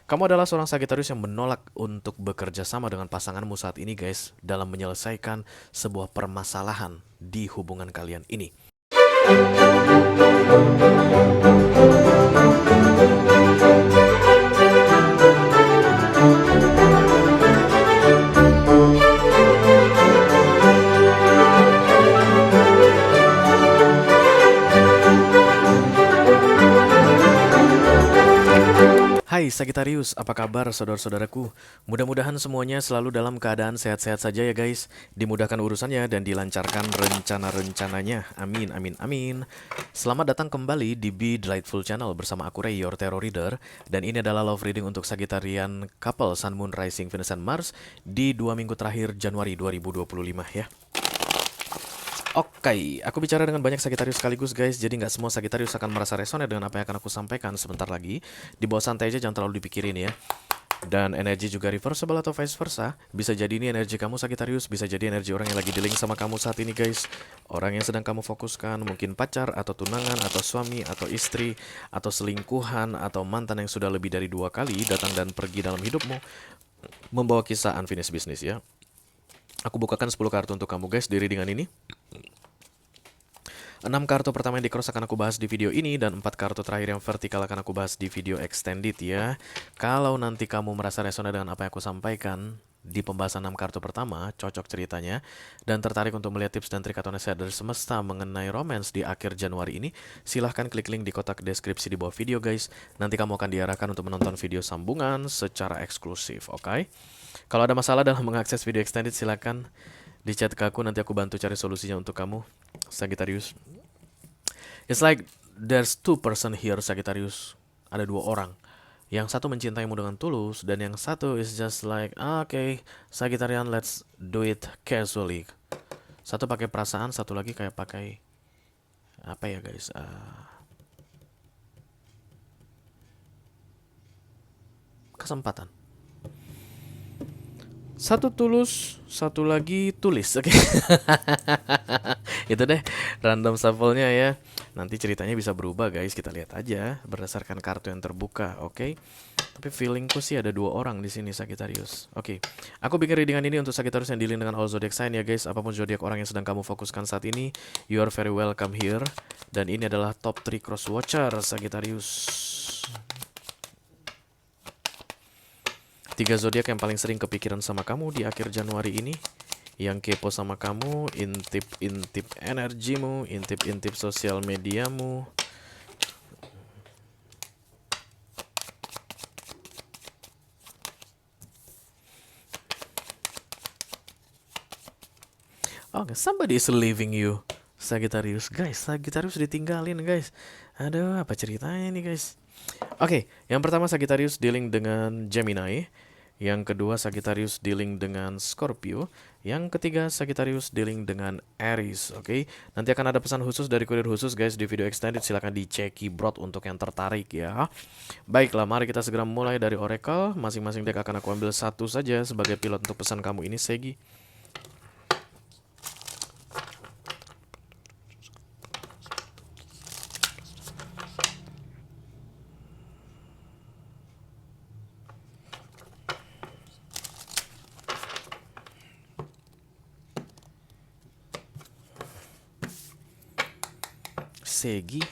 Kamu adalah seorang Sagittarius yang menolak untuk bekerja sama dengan pasanganmu saat ini, guys, dalam menyelesaikan sebuah permasalahan di hubungan kalian ini. Hai Sagittarius, apa kabar saudara-saudaraku? Mudah-mudahan semuanya selalu dalam keadaan sehat-sehat saja ya guys. Dimudahkan urusannya dan dilancarkan rencana-rencananya. Amin, amin, amin. Selamat datang kembali di Be Delightful Channel bersama aku Ray, your tarot reader. Dan ini adalah love reading untuk Sagittarian couple Sun, Moon, Rising, Venus, dan Mars di 2 minggu terakhir Januari 2025 ya. Oke, aku bicara dengan banyak Sagittarius sekaligus guys, jadi nggak semua Sagittarius akan merasa resonate dengan apa yang akan aku sampaikan sebentar lagi. Di bawah santai aja, jangan terlalu dipikirin ya. Dan energi juga reversible atau vice versa. Bisa jadi ini energi kamu Sagittarius, bisa jadi energi orang yang lagi dealing sama kamu saat ini guys. Orang yang sedang kamu fokuskan, mungkin pacar, atau tunangan, atau suami, atau istri, atau selingkuhan, atau mantan yang sudah lebih dari 2 kali datang dan pergi dalam hidupmu. Membawa kisah unfinished business ya. Aku bukakan 10 kartu untuk kamu guys di readingan ini. 6 kartu pertama yang di cross akan aku bahas di video ini, dan 4 kartu terakhir yang vertikal akan aku bahas di video extended ya. Kalau nanti kamu merasa resonate dengan apa yang aku sampaikan di pembahasan 6 kartu pertama, cocok ceritanya, dan tertarik untuk melihat tips dan trik atau nasihat dari semesta mengenai romance di akhir Januari ini, silahkan klik link di kotak deskripsi di bawah video guys. Nanti kamu akan diarahkan untuk menonton video sambungan secara eksklusif, oke? Kalau ada masalah dalam mengakses video extended, silahkan di chat ke aku, nanti aku bantu cari solusinya untuk kamu, Sagittarius. It's like there's 2 person here, Sagittarius. Ada 2 orang. Yang satu mencintaimu dengan tulus, dan yang satu is just like, okay, Sagittarian, let's do it casually. Satu pakai perasaan, satu lagi kayak pakai apa ya guys? Kesempatan. Satu tulus, satu lagi tulis, oke? Itu deh random shuffle-nya ya. Nanti ceritanya bisa berubah guys, kita lihat aja berdasarkan kartu yang terbuka, oke? Tapi feelingku sih ada 2 orang di sini Sagittarius. Oke, aku bikin readingan ini untuk Sagittarius yang dealing dengan all zodiac sign ya guys. Apapun zodiak orang yang sedang kamu fokuskan saat ini, you are very welcome here. Dan ini adalah top 3 cross watcher Sagittarius. 3 zodiak yang paling sering kepikiran sama kamu di akhir Januari ini, yang kepo sama kamu, intip-intip energimu, intip-intip sosial mediamu. Oh, somebody is leaving you, Sagittarius. Guys, Sagittarius ditinggalin guys. Aduh, apa ceritanya nih guys? Oke, yang pertama Sagittarius dealing dengan Gemini. Yang kedua Sagittarius dealing dengan Scorpio. Yang ketiga Sagittarius dealing dengan Aries. Oke, nanti akan ada pesan khusus dari kurir khusus guys di video extended. Silahkan diceki brot untuk yang tertarik ya. Baiklah, mari kita segera mulai dari Oracle. Masing-masing deck akan aku ambil satu saja sebagai pilot untuk pesan kamu ini, Segi. Segi.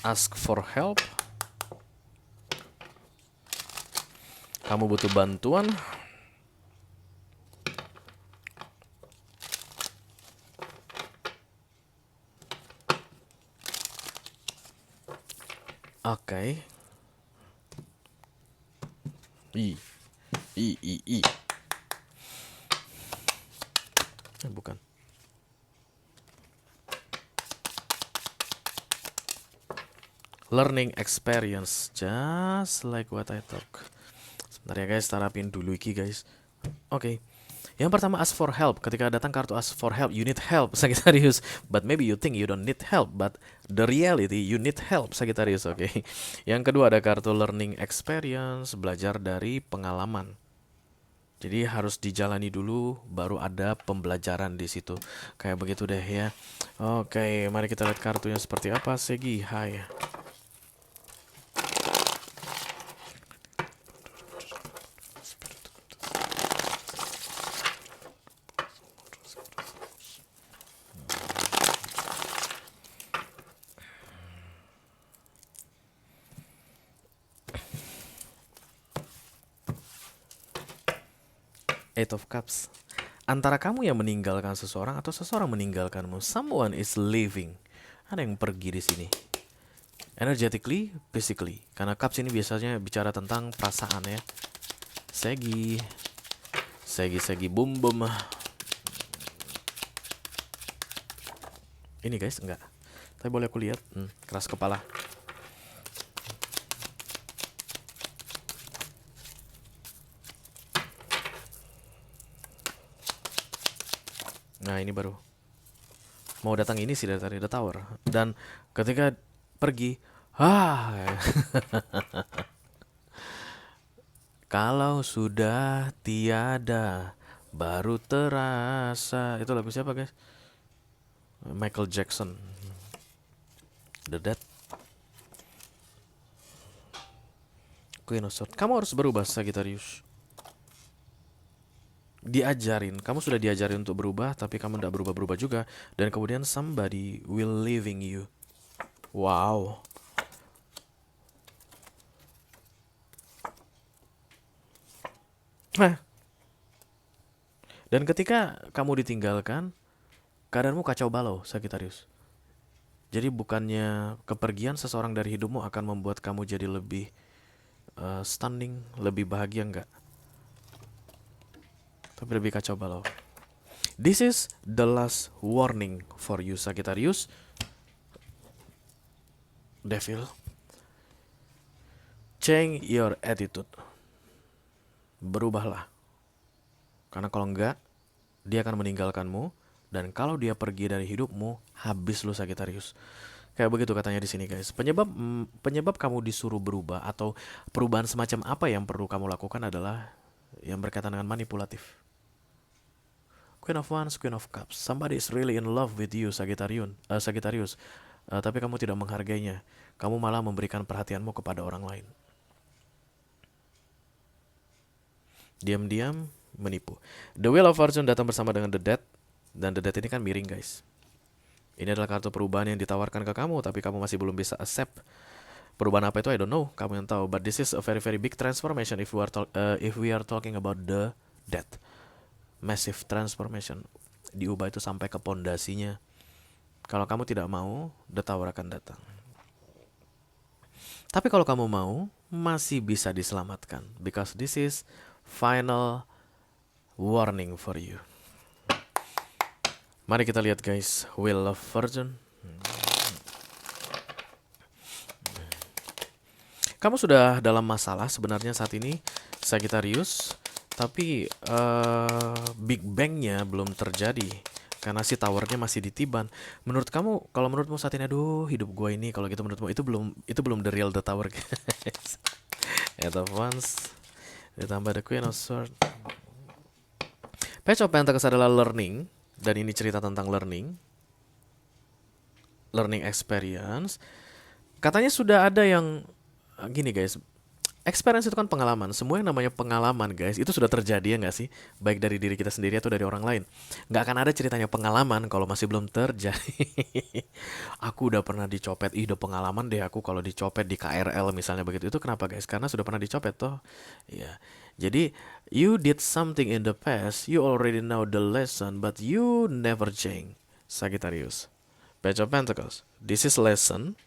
Ask for help. Kamu butuh bantuan. Oke. Bukan. Learning experience, just like what I talk. Sebentar ya guys, tarapin dulu iki guys. Oke. Yang pertama, ask for help. Ketika datang kartu ask for help, you need help, Sagittarius. But maybe you think you don't need help, but the reality you need help, Sagittarius. Oke. Yang kedua ada kartu learning experience, belajar dari pengalaman. Jadi harus dijalani dulu, baru ada pembelajaran di situ. Kayak begitu deh ya. Oke, mari kita lihat kartunya seperti apa. Segi, hai. Eight of Cups. Antara kamu yang meninggalkan seseorang atau seseorang meninggalkanmu. Someone is leaving. Ada yang pergi di sini. Energetically, physically. Karena Cups ini biasanya bicara tentang perasaan ya. Segi. Segi, bum bum. Ini guys, enggak. Tapi boleh aku lihat. Keras kepala. Nah ini baru mau datang ini sih dari tadi, The Tower. Dan ketika pergi, kalau sudah tiada, baru terasa. Itu lagu siapa guys? Michael Jackson. The Dead. Queen of Swords. Kamu harus berubah, Sagittarius. Diajarin, kamu sudah diajarin untuk berubah, tapi kamu tidak berubah-berubah juga. Dan kemudian somebody will leaving you. Wow. Dan ketika kamu ditinggalkan, keadaanmu kacau balau, Sagittarius. Jadi bukannya kepergian seseorang dari hidupmu akan membuat kamu jadi lebih stunning, lebih bahagia, enggak. Tapi lebih kacau balau. This is the last warning for you, Sagittarius. Devil. Change your attitude. Berubahlah. Karena kalau enggak, dia akan meninggalkanmu. Dan kalau dia pergi dari hidupmu, habis lu, Sagittarius. Kayak begitu katanya di sini guys. Penyebab kamu disuruh berubah atau perubahan semacam apa yang perlu kamu lakukan adalah yang berkaitan dengan manipulatif. Queen of Wands, Queen of Cups. Somebody is really in love with you, Sagittarius. Tapi kamu tidak menghargainya. Kamu malah memberikan perhatianmu kepada orang lain. Diam-diam menipu. The Wheel of Fortune datang bersama dengan The Death. Dan The Death ini kan miring guys. Ini adalah kartu perubahan yang ditawarkan ke kamu, tapi kamu masih belum bisa accept. Perubahan apa itu I don't know, kamu yang tahu. But this is a very very big transformation if we are talking about the Death. Massive transformation. Diubah itu sampai ke pondasinya. Kalau kamu tidak mau, The Tower akan datang. Tapi kalau kamu mau, masih bisa diselamatkan. Because this is final warning for you. Mari kita lihat guys, Wheel of Fortune. Kamu sudah dalam masalah sebenarnya saat ini, Sagittarius. Tapi Big Bang-nya belum terjadi. Karena si towernya masih ditiban. Menurut kamu, kalau menurutmu saat ini, aduh hidup gue ini, kalau gitu menurutmu itu belum the real the tower guys. Eight of Wands ditambah the Queen of Swords. Page of Pentacles adalah learning. Dan ini cerita tentang learning experience. Katanya sudah ada yang gini guys, experience itu kan pengalaman. Semua yang namanya pengalaman guys, itu sudah terjadi ya nggak sih? Baik dari diri kita sendiri atau dari orang lain. Nggak akan ada ceritanya pengalaman kalau masih belum terjadi. Aku udah pernah dicopet, udah pengalaman deh aku kalau dicopet di KRL misalnya begitu. Itu kenapa guys? Karena sudah pernah dicopet toh. Ya. Jadi you did something in the past, you already know the lesson, but you never change. Sagittarius. Page of Pentacles. This is lesson.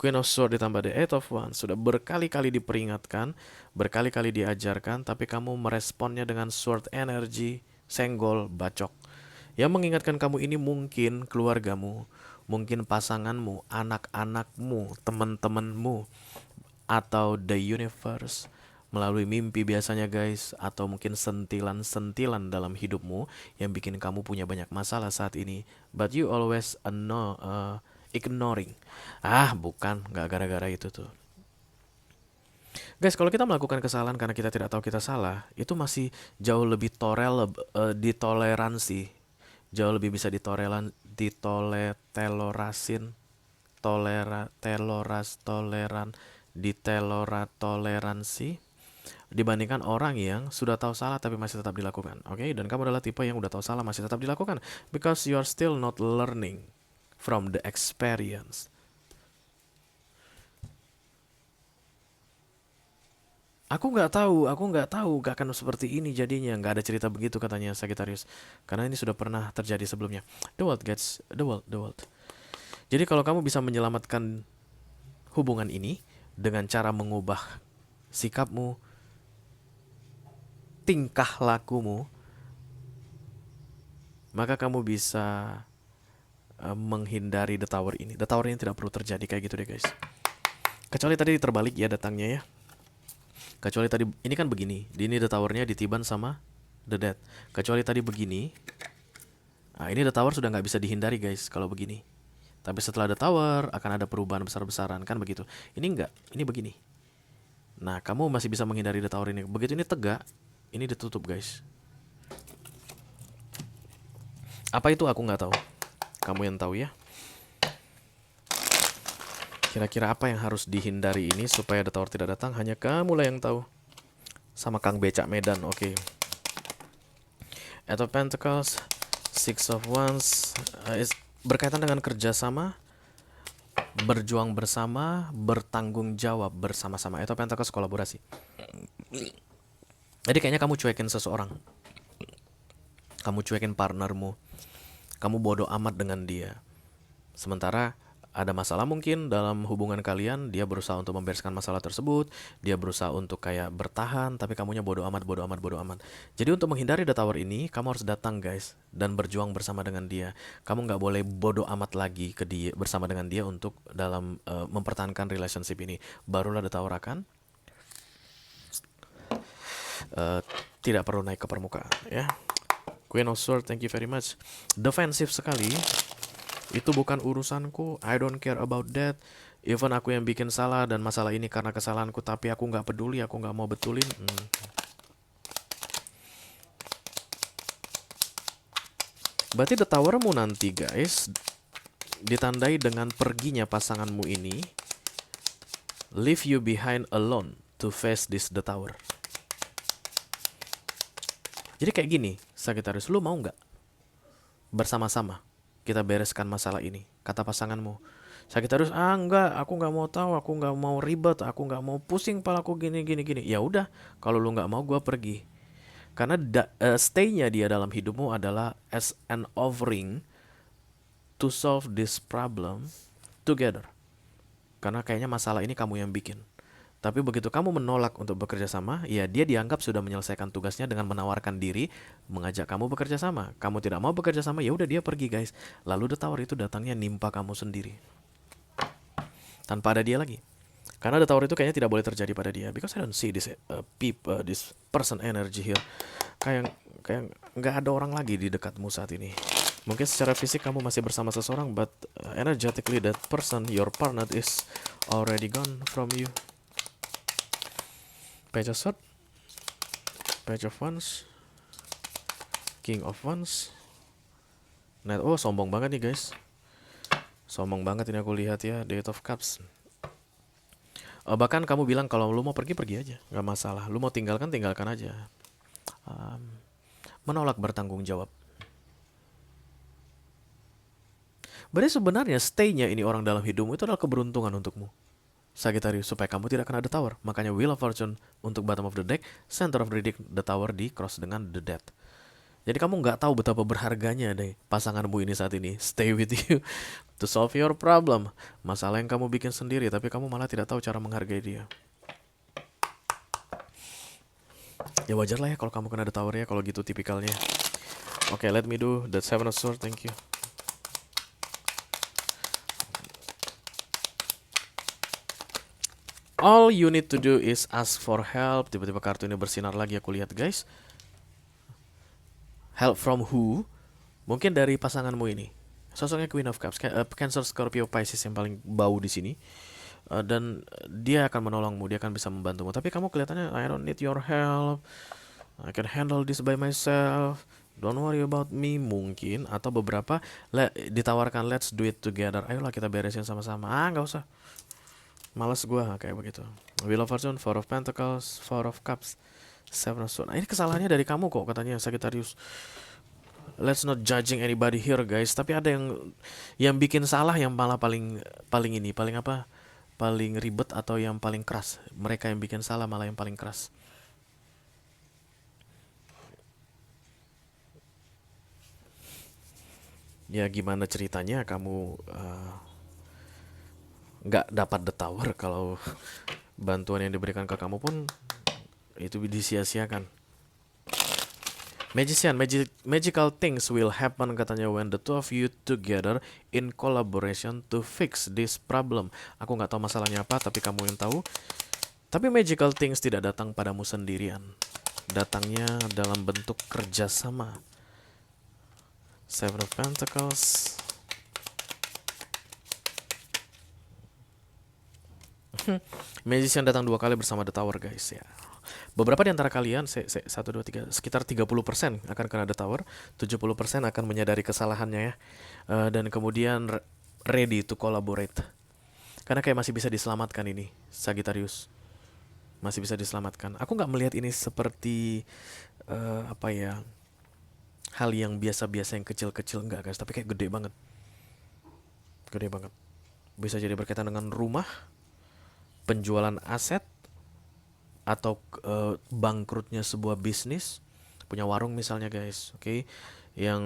Queen of Swords ditambah the Eight of Wands. Sudah berkali-kali diperingatkan, berkali-kali diajarkan, tapi kamu meresponnya dengan sword energy, senggol, bacok. Yang mengingatkan kamu ini mungkin keluargamu, mungkin pasanganmu, anak-anakmu, teman-temanmu, atau the universe. Melalui mimpi biasanya guys, atau mungkin sentilan-sentilan dalam hidupmu yang bikin kamu punya banyak masalah saat ini. But you always ignoring. Bukan, gak gara-gara itu tuh. Guys, kalau kita melakukan kesalahan karena kita tidak tahu kita salah, itu masih jauh lebih ditoleransi, jauh lebih bisa ditoleransin, toleransi dibandingkan orang yang sudah tahu salah tapi masih tetap dilakukan. Oke, dan kamu adalah tipe yang udah tahu salah masih tetap dilakukan because you are still not learning from the experience. Aku nggak tahu, gak akan seperti ini jadinya, nggak ada cerita begitu katanya Sagittarius, karena ini sudah pernah terjadi sebelumnya. The world gets the world. Jadi kalau kamu bisa menyelamatkan hubungan ini dengan cara mengubah sikapmu, tingkah lakumu, maka kamu bisa menghindari the tower ini. The tower ini tidak perlu terjadi kayak gitu deh guys. Kecuali tadi terbalik ya datangnya ya. Kecuali tadi ini kan begini, ini the towernya ditiban sama the dead. Kecuali tadi begini, nah ini the tower sudah nggak bisa dihindari guys kalau begini. Tapi setelah the tower akan ada perubahan besar-besaran kan begitu. Ini enggak, ini begini. Nah kamu masih bisa menghindari the tower ini. Begitu ini tegak, ini ditutup guys. Apa itu aku nggak tahu. Kamu yang tahu ya. Kira-kira apa yang harus dihindari ini supaya the tower tidak datang? Hanya kamu lah yang tahu. Sama Kang Becak Medan, oke. Eight of Pentacles, Six of Wands, berkaitan dengan kerjasama, berjuang bersama, bertanggung jawab bersama-sama. Eight of Pentacles kolaborasi. Jadi kayaknya kamu cuekin seseorang. Kamu cuekin partnermu. Kamu bodoh amat dengan dia. Sementara ada masalah mungkin dalam hubungan kalian, dia berusaha untuk membereskan masalah tersebut, dia berusaha untuk kayak bertahan, tapi kamunya bodoh amat, bodoh amat, bodoh amat. Jadi untuk menghindari the tower ini, kamu harus datang guys, dan berjuang bersama dengan dia. Kamu nggak boleh bodoh amat lagi ke dia, bersama dengan dia untuk dalam mempertahankan relationship ini. Barulah the tower akan tidak perlu naik ke permukaan ya. Queen of Swords, thank you very much. Defensif sekali. Itu bukan urusanku, I don't care about that. Even aku yang bikin salah dan masalah ini karena kesalahanku, tapi aku nggak peduli, aku nggak mau betulin. Berarti the towermu nanti guys ditandai dengan perginya pasanganmu ini, leave you behind alone to face this the tower. Jadi kayak gini, Sagittarius, lu mau nggak bersama-sama kita bereskan masalah ini? Kata pasanganmu, Sagittarius, enggak, aku nggak mau tahu, aku nggak mau ribet, aku nggak mau pusing palaku gini. Ya udah, kalau lu nggak mau, gua pergi. Karena stay-nya dia dalam hidupmu adalah as an offering to solve this problem together. Karena kayaknya masalah ini kamu yang bikin. Tapi begitu kamu menolak untuk bekerja sama, ya dia dianggap sudah menyelesaikan tugasnya dengan menawarkan diri, mengajak kamu bekerja sama. Kamu tidak mau bekerja sama, ya udah dia pergi guys. Lalu the tower itu datangnya nimpa kamu sendiri, tanpa ada dia lagi. Karena the tower itu kayaknya tidak boleh terjadi pada dia. Because I don't see this this person energy here. Kayak nggak ada orang lagi di dekatmu saat ini. Mungkin secara fisik kamu masih bersama seseorang, but energetically that person, your partner, is already gone from you. Page of Swords, Page of Wands, King of Wands, Knight. Oh, sombong banget nih guys. Sombong banget ini aku lihat ya. The Eight of Cups. Bahkan kamu bilang kalau lu mau pergi aja, nggak masalah. Lu mau tinggalkan aja. Menolak bertanggung jawab. Berarti sebenarnya stay-nya ini orang dalam hidupmu itu adalah keberuntungan untukmu, Sagittarius, supaya kamu tidak kena the tower. Makanya Wheel of Fortune untuk bottom of the deck, center of the deck the tower di cross dengan the death. Jadi kamu nggak tahu betapa berharganya deh pasanganmu ini saat ini. Stay with you to solve your problem. Masalah yang kamu bikin sendiri, tapi kamu malah tidak tahu cara menghargai dia. Ya wajar lah ya kalau kamu kena the tower ya, kalau gitu tipikalnya. Oke, let me do the Seven of Swords, thank you. All you need to do is ask for help. Tiba-tiba kartu ini bersinar lagi, aku lihat guys. Help from who? Mungkin dari pasanganmu ini. Sosoknya Queen of Cups, Cancer, Scorpio, Pisces yang paling bau di sini. dan dia akan menolongmu, dia akan bisa membantumu. Tapi kamu kelihatannya, I don't need your help, I can handle this by myself, don't worry about me, mungkin. Atau beberapa ditawarkan, let's do it together, ayolah kita beresin sama-sama. Nggak usah, males gua kayak begitu. Wheel of Fortune, Four of Pentacles, Four of Cups, Seven of Swords. Nah, ini kesalahannya dari kamu kok katanya Sagittarius. Let's not judging anybody here guys, tapi ada yang bikin salah, yang malah paling paling ini paling apa, paling ribet atau yang paling keras. Mereka yang bikin salah malah yang paling keras. Ya gimana ceritanya kamu nggak dapat the tower kalau bantuan yang diberikan ke kamu pun itu disia-siakan. Magician, magical things will happen katanya when the two of you together in collaboration to fix this problem. Aku nggak tahu masalahnya apa, tapi kamu yang tahu. Tapi magical things tidak datang padamu sendirian, datangnya dalam bentuk kerjasama. Seven of Pentacles. Magician datang 2 kali bersama the tower guys ya. Beberapa di antara kalian, 1, 2, 3, sekitar 30% akan kena the tower, 70% akan menyadari kesalahannya ya. Dan kemudian ready to collaborate. Karena kayak masih bisa diselamatkan ini, Sagittarius. Masih bisa diselamatkan. Aku nggak melihat ini seperti apa ya, hal yang biasa-biasa yang kecil-kecil, enggak guys, tapi kayak gede banget. Gede banget. Bisa jadi berkaitan dengan rumah, penjualan aset, atau bangkrutnya sebuah bisnis, punya warung misalnya guys, oke? Yang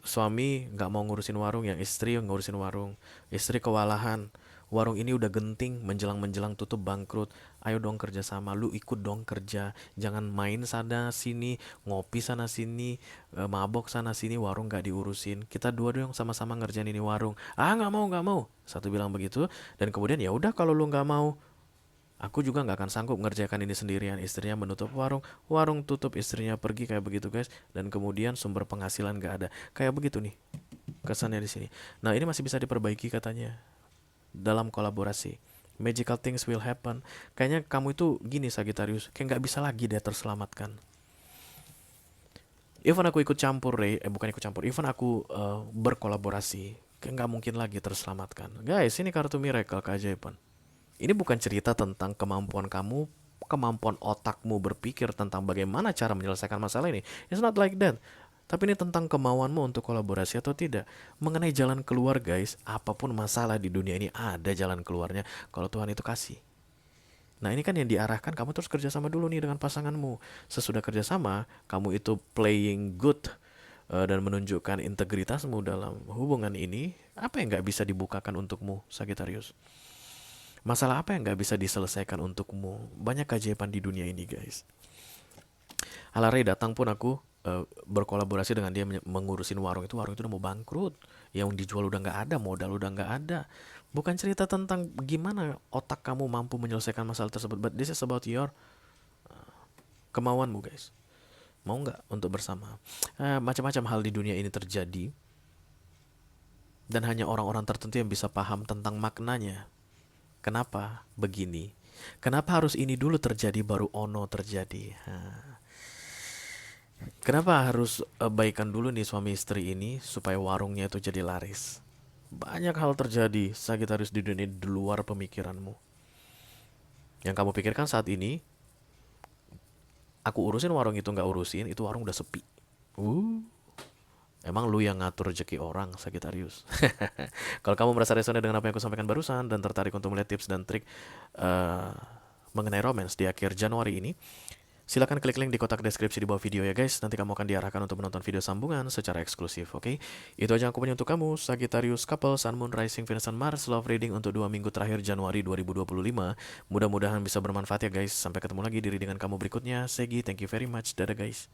suami nggak mau ngurusin warung, yang istri yang ngurusin warung, istri kewalahan, warung ini udah genting, menjelang tutup bangkrut, ayo dong kerja sama, lu ikut dong kerja, jangan main sana sini, ngopi sana sini, mabok sana sini, warung nggak diurusin, kita dua dong sama-sama ngerjain ini warung. Nggak mau, satu bilang begitu, dan kemudian ya udah kalau lu nggak mau, aku juga nggak akan sanggup mengerjakan ini sendirian. Istrinya menutup warung, warung tutup, istrinya pergi, kayak begitu guys. Dan kemudian sumber penghasilan nggak ada. Kayak begitu nih kesannya di sini. Nah ini masih bisa diperbaiki katanya dalam kolaborasi. Magical things will happen. Kayaknya kamu itu gini Sagittarius, kayak nggak bisa lagi dia terselamatkan. Even aku ikut campur, bukan ikut campur. Even aku berkolaborasi, kayak nggak mungkin lagi terselamatkan. Guys, ini kartu miracle keajaiban. Ini bukan cerita tentang kemampuan kamu, kemampuan otakmu berpikir tentang bagaimana cara menyelesaikan masalah ini. It's not like that. Tapi ini tentang kemauanmu untuk kolaborasi atau tidak. Mengenai jalan keluar guys, apapun masalah di dunia ini ada jalan keluarnya kalau Tuhan itu kasih. Nah ini kan yang diarahkan, kamu terus kerjasama dulu nih dengan pasanganmu. Sesudah kerjasama, kamu itu playing good dan menunjukkan integritasmu dalam hubungan ini, apa yang gak bisa dibukakan untukmu, Sagittarius? Masalah apa yang gak bisa diselesaikan untukmu? Banyak keajaiban di dunia ini guys. Alare datang pun aku berkolaborasi dengan dia mengurusin warung itu udah mau bangkrut. Yang dijual udah gak ada, modal udah gak ada. Bukan cerita tentang gimana otak kamu mampu menyelesaikan masalah tersebut, but this is about your kemauanmu guys. Mau gak untuk bersama? Macam-macam hal di dunia ini terjadi, dan hanya orang-orang tertentu yang bisa paham tentang maknanya. Kenapa begini? Kenapa harus ini dulu terjadi baru ono terjadi? Kenapa harus baikan dulu nih suami istri ini supaya warungnya itu jadi laris? Banyak hal terjadi Sagittarius di dunia di luar pemikiranmu. Yang kamu pikirkan saat ini, aku urusin warung itu nggak urusin, itu warung udah sepi. Emang lu yang ngatur rezeki orang, Sagittarius. Kalau kamu merasa resonate dengan apa yang aku sampaikan barusan dan tertarik untuk melihat tips dan trik mengenai romance di akhir Januari ini, silakan klik link di kotak deskripsi di bawah video ya guys. Nanti kamu akan diarahkan untuk menonton video sambungan secara eksklusif, oke? Itu aja yang aku punya untuk kamu, Sagittarius Couple, Sun, Moon, Rising, Venus, dan Mars Love Reading untuk 2 minggu terakhir Januari 2025. Mudah-mudahan bisa bermanfaat ya guys. Sampai ketemu lagi di readingan kamu berikutnya. Segi, thank you very much. Dadah guys.